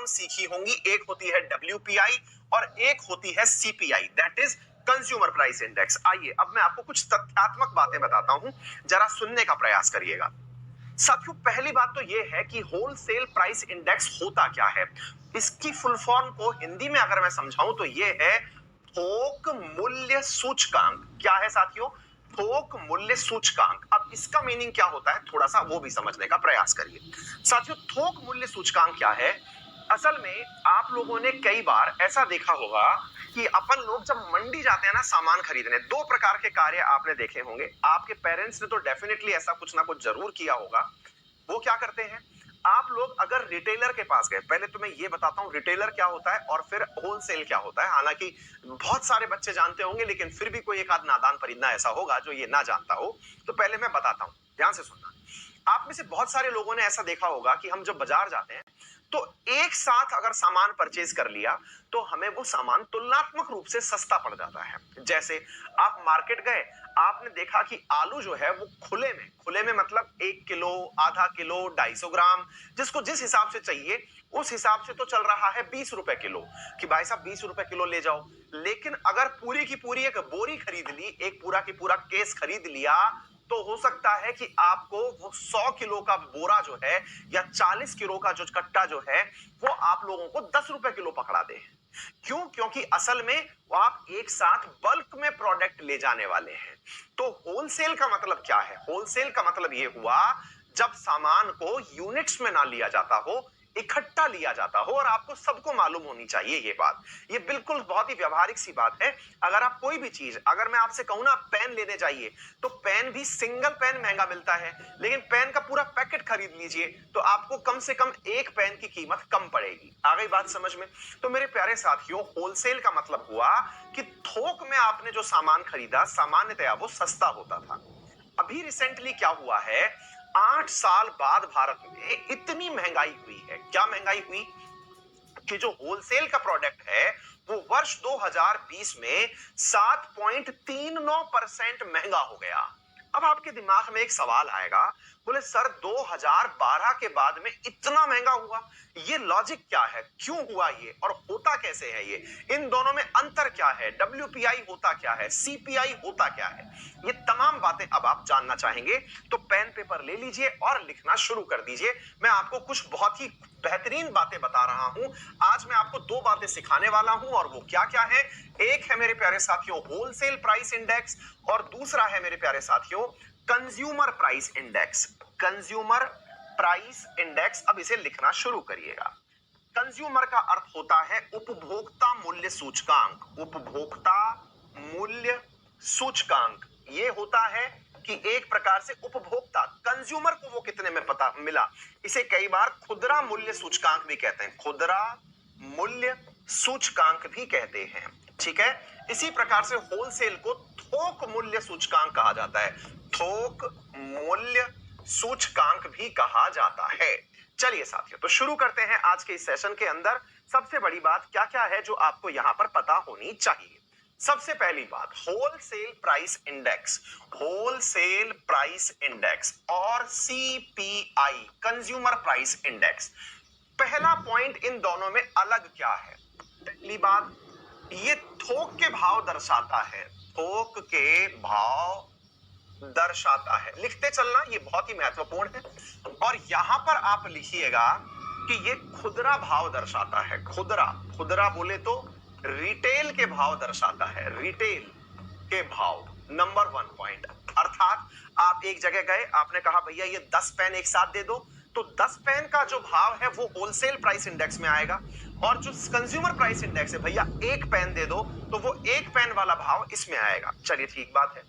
Term सीखी होंगी, एक होती है WPI और एक होती है CPI, that is consumer price index. आइए अब मैं आपको कुछ तथ्यात्मक बातें बताता हूं, जरा सुनने का प्रयास करिएगा। साथियों, पहली बात तो यह है कि होलसेल प्राइस इंडेक्स होता क्या है। इसकी फुल फॉर्म को हिंदी में अगर मैं समझाऊं तो यह है थोक मूल्य सूचकांक। क्या है साथियों? थोक मूल्य सूचकांक। अब इसका मीनिंग क्या होता है, थोड़ा सा वो भी समझने का प्रयास करिए। साथियों, थोक मूल्य सूचकांक क्या है? असल में आप लोगों ने कई बार ऐसा देखा होगा कि अपन लोग जब मंडी जाते हैं ना सामान खरीदने, दो प्रकार के कार्य आपने देखे होंगे। आपके पेरेंट्स ने तो डेफिनेटली ऐसा कुछ ना कुछ जरूर किया होगा। वो क्या करते हैं, आप लोग अगर रिटेलर के पास गए, पहले तो मैं ये बताता हूं रिटेलर क्या होता है और फिर होलसेल क्या होता है। हालांकि बहुत सारे बच्चे जानते होंगे, लेकिन फिर भी कोई एक आध नादान परिंदा ऐसा होगा जो ये ना जानता हो, तो पहले मैं बताता हूं, ध्यान से सुनना। आप में से बहुत सारे लोगों ने ऐसा देखा होगा कि हम जब बाजार जाते हैं तो एक साथ अगर सामान परचेज कर लिया तो हमें वो सामान तुलनात्मक रूप से सस्ता पड़ जाता है। जैसे आप मार्केट गए, आपने देखा कि आलू जो है वो खुले में मतलब 1 किलो, आधा किलो, 250 ग्राम, जिसको जिस हिसाब से चाहिए उस हिसाब से तो चल रहा है 20 रुपए किलो, कि भाई साहब 20 रुपए किलो ले जाओ। लेकिन अगर पूरी की पूरी एक बोरी खरीद ली, एक पूरा की पूरा केस खरीद लिया, तो हो सकता है कि आपको वो 100 किलो का बोरा जो है या 40 किलो का जो कट्टा जो है वो आप लोगों को 10 रुपए किलो पकड़ा दे। क्यों? क्योंकि असल में वो आप एक साथ बल्क में प्रोडक्ट ले जाने वाले हैं। तो होलसेल का मतलब क्या है? होलसेल का मतलब ये हुआ जब सामान को यूनिट्स में ना लिया जाता हो, इकट्ठा लिया जाता हो। और आपको सबको मालूम होनी चाहिए ये बात, ये बिल्कुल बहुत ही व्यवहारिक सी बात है। अगर आप कोई भी चीज, अगर मैं आपसे कहूं ना पेन लेने जाइए, तो पेन भी सिंगल पेन महंगा मिलता है, लेकिन पेन का पूरा पैकेट खरीद लीजिए तो आपको कम से कम एक पेन की कीमत कम पड़ेगी। आ गई बात समझ में? तो मेरे प्यारे साथियों, होलसेल का मतलब हुआ कि थोक में आपने जो सामान खरीदा सामान्यतया वो सस्ता होता था। अभी रिसेंटली क्या हुआ है, 8 साल बाद भारत में इतनी महंगाई हुई है। क्या महंगाई हुई कि जो होलसेल का प्रोडक्ट है वो वर्ष 2020 में 7.39% महंगा हो गया। अब आपके दिमाग में एक सवाल आएगा, बोले सर 2012 के बाद में इतना महंगा हुआ, ये लॉजिक क्या है, क्यों हुआ ये और होता कैसे है ये, इन दोनों में अंतर क्या है, WPI होता क्या है, CPI होता क्या है, ये तमाम बातें अब आप जानना चाहेंगे तो पेन पेपर ले लीजिए और लिखना शुरू कर दीजिए। मैं आपको कुछ बहुत ही बेहतरीन बातें बता रहा हूं। आज मैं आपको दो बातें सिखाने वाला हूं और वो क्या क्या है। एक है मेरे प्यारे साथियों होलसेल प्राइस इंडेक्स और दूसरा है मेरे प्यारे साथियों consumer price index. Consumer price index, अब इसे लिखना शुरू करिएगा। कंज्यूमर का अर्थ होता है उपभोक्ता मूल्य सूचकांक। उपभोक्ता मूल्य सूचकांक ये होता है कि एक प्रकार से उपभोक्ता कंज्यूमर को वो कितने में पता मिला, इसे कई बार खुदरा मूल्य सूचकांक भी कहते हैं। खुदरा मूल्य सूचकांक भी कहते हैं, ठीक है। इसी प्रकार से होलसेल को थोक मूल्य सूचकांक कहा जाता है। थोक मूल्य सूचकांक भी कहा जाता है। चलिए साथियों, तो शुरू करते हैं आज के इस सेशन के अंदर। सबसे बड़ी बात क्या क्या है जो आपको यहां पर पता होनी चाहिए। सबसे पहली बात, wholesale price index, wholesale price index और CPI कंज्यूमर प्राइस इंडेक्स। पहला पॉइंट, इन दोनों में अलग क्या है? पहली बात, ये थोक के भाव दर्शाता है। थोक के भाव दर्शाता है, लिखते चलना, ये बहुत ही महत्वपूर्ण है। और यहां पर आप लिखिएगा कि ये खुदरा भाव दर्शाता है। खुदरा, खुदरा बोले तो रिटेल के भाव दर्शाता है। रिटेल के भाव, नंबर 1 पॉइंट। अर्थात आप एक जगह गए, आपने कहा भैया ये 10 पेन एक साथ दे दो, तो 10 पेन का जो भाव है वो होलसेल प्राइस इंडेक्स में आएगा। और जो कंज्यूमर प्राइस इंडेक्स है, भैया एक पेन दे दो, तो वो एक पेन वाला भाव इसमें आएगा। चलिए ठीक बात है।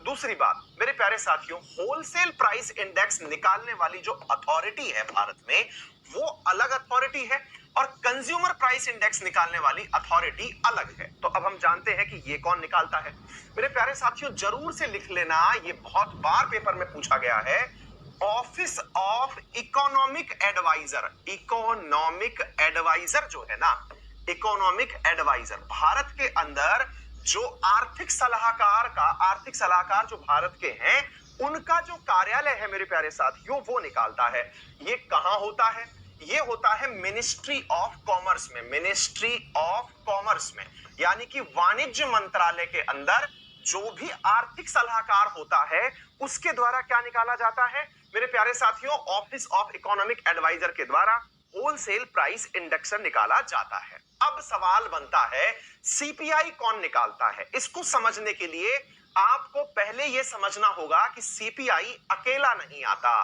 दूसरी बात मेरे प्यारे साथियों, होलसेल प्राइस इंडेक्स निकालने वाली जो अथॉरिटी है भारत में, वो अलग अथॉरिटी है और कंज्यूमर प्राइस इंडेक्स निकालने वाली अथॉरिटी अलग है। तो अब हम जानते हैं कि ये कौन निकालता है। मेरे प्यारे साथियों, जरूर से लिख लेना, ये बहुत बार पेपर में पूछा गया है। Office of economic adviser. Economic adviser जो है ना, इकोनॉमिक एडवाइजर भारत के अंदर जो आर्थिक सलाहकार जो भारत के हैं, उनका जो कार्यालय है मेरे प्यारे साथियों, वो निकालता है। ये कहां होता है? ये होता है मिनिस्ट्री ऑफ कॉमर्स में, मिनिस्ट्री ऑफ कॉमर्स में, यानी कि वाणिज्य मंत्रालय के अंदर जो भी आर्थिक सलाहकार होता है उसके द्वारा क्या निकाला जाता है मेरे प्यारे साथियों, ऑफिस ऑफ इकोनॉमिक एडवाइजर के द्वारा होलसेल प्राइस इंडेक्स निकाला जाता है। अब सवाल बनता है सीपीआई कौन निकालता है? इसको समझने के लिए आपको पहले यह समझना होगा कि सीपीआई अकेला नहीं आता।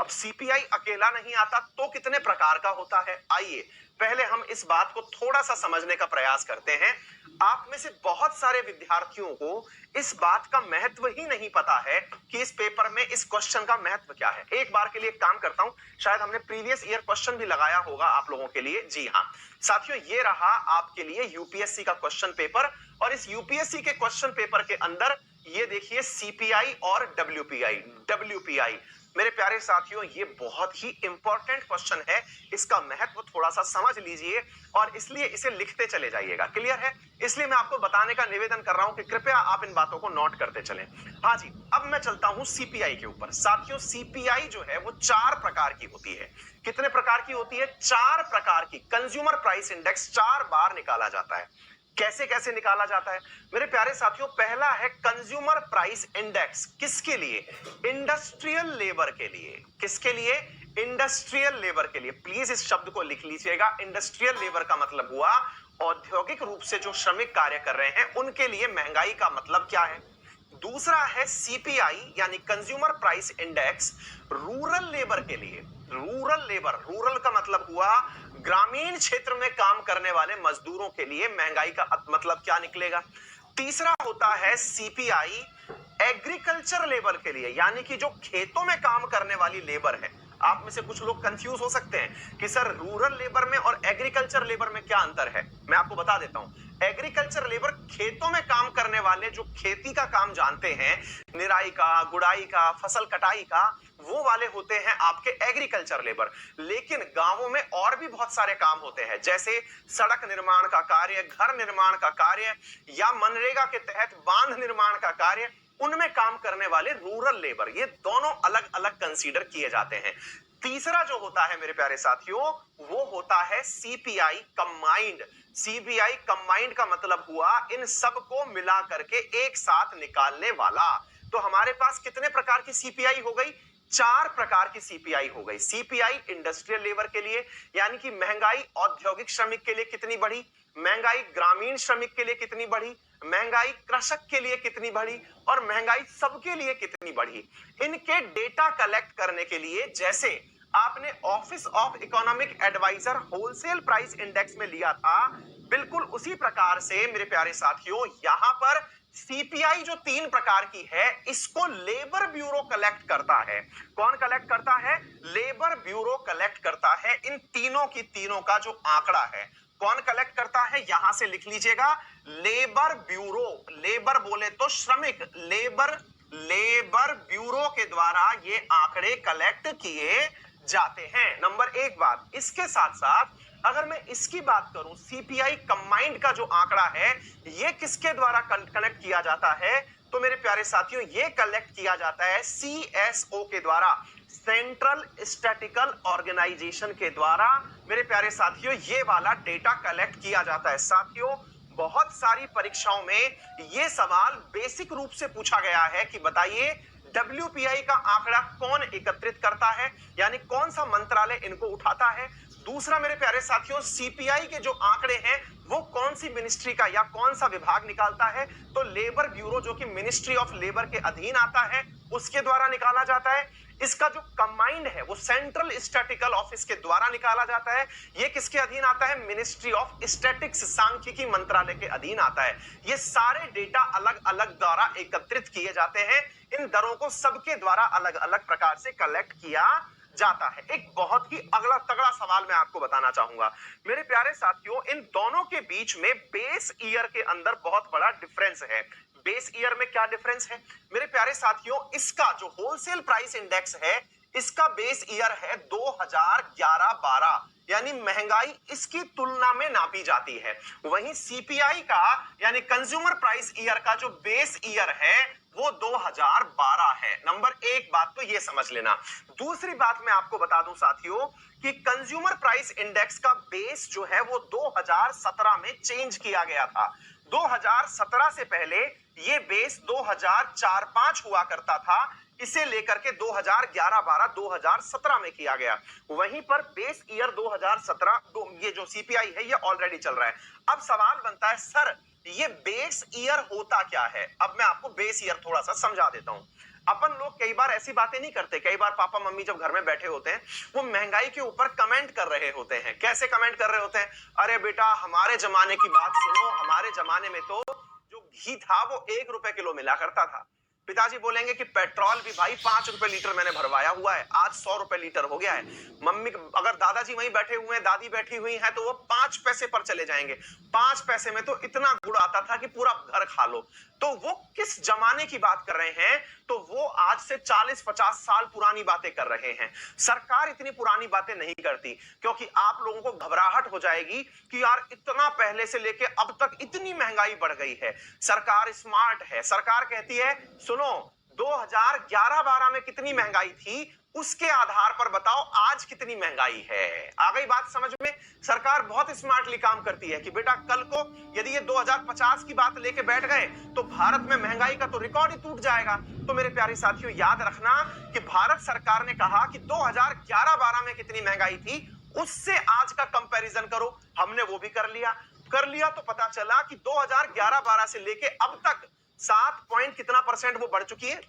अब सीपीआई अकेला नहीं आता तो कितने प्रकार का होता है? आइए पहले हम इस बात को थोड़ा सा समझने का प्रयास करते हैं। आप में से बहुत सारे विद्यार्थियों को इस बात का महत्व ही नहीं पता है कि इस पेपर में इस क्वेश्चन का महत्व क्या है। एक बार के लिए काम करता हूं, शायद हमने प्रीवियस ईयर क्वेश्चन भी लगाया होगा आप लोगों के लिए। जी हां साथियों, ये रहा आपके लिए यूपीएससी का क्वेश्चन पेपर, और इस यूपीएससी के क्वेश्चन पेपर के अंदर ये देखिए सीपीआई और डब्ल्यूपीआई। डब्ल्यूपीआई मेरे प्यारे साथियों ये बहुत ही इंपॉर्टेंट क्वेश्चन है, इसका महत्व थोड़ा सा समझ लीजिए और इसलिए इसे लिखते चले जाइएगा। क्लियर है? इसलिए मैं आपको बताने का निवेदन कर रहा हूं कि कृपया आप इन बातों को नोट करते चलें। हाँ जी, अब मैं चलता हूं सीपीआई के ऊपर। साथियों सीपीआई जो है वो 4 प्रकार की होती है। कितने प्रकार की होती है? 4 प्रकार की। कंज्यूमर प्राइस इंडेक्स 4 बार निकाला जाता है। कैसे कैसे निकाला जाता है मेरे प्यारे साथियों? पहला है कंज्यूमर प्राइस इंडेक्स। किसके लिए? इंडस्ट्रियल लेबर के लिए। किसके लिए? इंडस्ट्रियल लेबर के लिए। प्लीज इस शब्द को लिख लीजिएगा। इंडस्ट्रियल लेबर का मतलब हुआ औद्योगिक रूप से जो श्रमिक कार्य कर रहे हैं उनके लिए महंगाई का मतलब क्या है। दूसरा है सीपीआई यानी consumer price index rural labour के लिए। रूरल लेबर, रूरल का मतलब हुआ ग्रामीण क्षेत्र में काम करने वाले मजदूरों के लिए महंगाई का मतलब क्या निकलेगा। तीसरा होता है सीपीआई एग्रीकल्चर लेबर के लिए, यानी कि जो खेतों में काम करने वाली लेबर है। आप में से कुछ लोग कंफ्यूज हो सकते हैं कि सर रूरल लेबर में और एग्रीकल्चर लेबर में क्या अंतर है। मैं आपको बता देता हूं। एग्रीकल्चर लेबर खेतों में काम करने वाले जो खेती का काम जानते हैं, निराई का, गुड़ाई का, फसल कटाई का, वो वाले होते हैं आपके एग्रीकल्चर लेबर। लेकिन गांवों में और भी बहुत सारे काम होते हैं, जैसे सड़क निर्माण का कार्य, घर निर्माण का कार्य या मनरेगा के तहत बांध निर्माण का कार्य, उनमें काम करने वाले रूरल लेबर। ये दोनों अलग अलग कंसीडर किए जाते हैं। तीसरा जो होता है मेरे प्यारे साथियों वो होता है सीपीआई कंबाइंड। सीपीआई कंबाइंड का मतलब हुआ इन सबको मिला करके एक साथ निकालने वाला। तो हमारे पास कितने प्रकार की सीपीआई हो गई? 4 प्रकार की सीपीआई हो गई। सीपीआई इंडस्ट्रियल लेबर के लिए, यानी कि महंगाई औद्योगिक श्रमिक के लिए कितनी बढ़ी, महंगाई ग्रामीण श्रमिक के लिए कितनी बढ़ी, महंगाई कृषक के लिए कितनी बढ़ी, और महंगाई सबके लिए कितनी बढ़ी। इनके डेटा कलेक्ट करने के लिए जैसे आपने office of economic adviser wholesale price index में लिया था, बिल्कुल उसी प्रकार से मेरे प्यारे साथियों यहां पर सीपीआई जो 3 प्रकार की है इसको लेबर ब्यूरो कलेक्ट करता है। कौन कलेक्ट करता है? लेबर ब्यूरो कलेक्ट करता है। इन तीनों की तीनों का जो आंकड़ा है कौन कलेक्ट करता है? यहां से लिख लीजिएगा, लेबर ब्यूरो। लेबर बोले तो श्रमिक, लेबर ब्यूरो के द्वारा ये आंकड़े कलेक्ट किए जाते हैं। नंबर 1 बात। इसके साथ साथ अगर मैं इसकी बात करूं, सीपीआई कंबाइंड का जो आंकड़ा है ये किसके द्वारा कनेक्ट किया जाता है? तो मेरे प्यारे साथियों ये कलेक्ट किया जाता है सीएसओ के द्वारा, सेंट्रल स्टैटिकल ऑर्गेनाइजेशन के द्वारा। मेरे प्यारे साथियों ये वाला डेटा कलेक्ट किया जाता है। साथियों बहुत सारी परीक्षाओं में ये सवाल बेसिक रूप से पूछा गया है कि बताइए डब्ल्यूपीआई का आंकड़ा कौन एकत्रित करता है, यानी कौन सा मंत्रालय इनको उठाता है। दूसरा मेरे प्यारे साथियों सीपीआई के जो आंकड़े हैं वो कौन सी मिनिस्ट्री का या कौन सा विभाग निकालता है? तो लेबर ब्यूरो जो कि मिनिस्ट्री ऑफ लेबर के अधीन आता है उसके द्वारा निकाला जाता है। इसका जो कंबाइंड है वो सेंट्रल स्टैटिकल ऑफिस के द्वारा निकाला जाता है। ये किसके अधीन आता है? मिनिस्ट्री ऑफ स्टैटिक्स, सांख्यिकी मंत्रालय के अधीन आता है। ये सारे डेटा अलग अलग द्वारा एकत्रित किए जाते हैं। इन दरों को सबके द्वारा अलग अलग प्रकार से कलेक्ट किया जाता है। एक बहुत ही अगला तगड़ा सवाल मैं आपको बताना चाहूंगा मेरे प्यारे साथियों, इन दोनों के बीच में बेस ईयर के अंदर बहुत बड़ा डिफरेंस है। बेस ईयर में क्या डिफरेंस है मेरे प्यारे साथियों? इसका जो होलसेल प्राइस इंडेक्स है इसका बेस ईयर है 2011-12, यानी महंगाई इसकी तुलना में नापी जाती है। वहीं सीपीआई का यानी कंज्यूमर प्राइस ईयर का जो बेस ईयर है वो 2012 है। नंबर एक बात तो ये समझ लेना। दूसरी बात मैं आपको बता दूं साथियों कि कंज्यूमर प्राइस इंडेक्स का बेस जो है वो 2017 में चेंज किया गया था। 2017 से पहले ये बेस 2004-5 हुआ करता था, इसे लेकर के 2011-12 2017 में किया गया। वहीं पर बेस ईयर 2017 ये जो सीपीआई है ये ऑलरेडी चल रहा है। अब सवाल बनता है सर ये बेस ईयर होता क्या है? अब मैं आपको बेस ईयर थोड़ा सा समझा देता हूं। अपन लोग कई बार ऐसी बातें नहीं करते, कई बार पापा मम्मी जब घर में बैठे होते हैं वो महंगाई के ऊपर कमेंट कर रहे होते हैं। कैसे कमेंट कर रहे होते हैं? अरे बेटा हमारे जमाने की बात सुनो, हमारे जमाने में तो जो घी था वो 1 रुपए किलो मिला करता था। पिताजी बोलेंगे कि पेट्रोल भी भाई 5 रुपए लीटर मैंने भरवाया हुआ है, आज 100 रुपए लीटर हो गया है। मम्मी अगर दादाजी वहीं बैठे हुए हैं, दादी बैठी हुई है, तो वो 5 पैसे पर चले जाएंगे। 5 पैसे में तो इतना गुड़ आता था कि पूरा घर खा लो। तो वो किस जमाने की बात कर रहे हैं? तो वो आज से 40-50 साल पुरानी बातें कर रहे हैं। सरकार इतनी पुरानी बातें नहीं करती क्योंकि आप लोगों को घबराहट हो जाएगी कि यार इतना पहले से लेके अब तक इतनी महंगाई बढ़ गई है। सरकार स्मार्ट है, सरकार कहती है सुनो 2011-12 में कितनी महंगाई थी उसके आधार पर बताओ आज कितनी महंगाई है। आ गई बात समझ में? सरकार बहुत स्मार्टली काम करती है कि बेटा कल को यदि ये 2050 की बात लेके बैठ गए तो भारत में महंगाई का तो रिकॉर्ड ही टूट जाएगा। तो मेरे प्यारे साथियों याद रखना कि भारत सरकार ने कहा कि 2011-12 में कितनी महंगाई थी उससे आज का कंपैरिजन करो। हमने वो भी कर लिया तो पता चला कि 2011-12 से लेके अब तक 7 पॉइंट कितना परसेंट वो बढ़ चुकी है,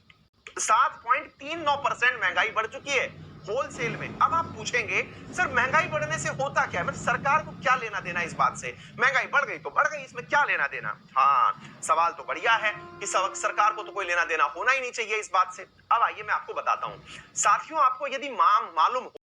7.39% महंगाई बढ़ चुकी है होलसेल में। अब आप पूछेंगे सर महंगाई बढ़ने से होता क्या है, मतलब सरकार को क्या लेना देना इस बात से? महंगाई बढ़ गई तो बढ़ गई, इसमें क्या लेना देना? हाँ सवाल तो बढ़िया है कि सरकार को तो कोई लेना देना होना ही नहीं चाहिए इस बात से। अब आइए मैं आपको बताता हूं साथियों, आपको यदि मालूम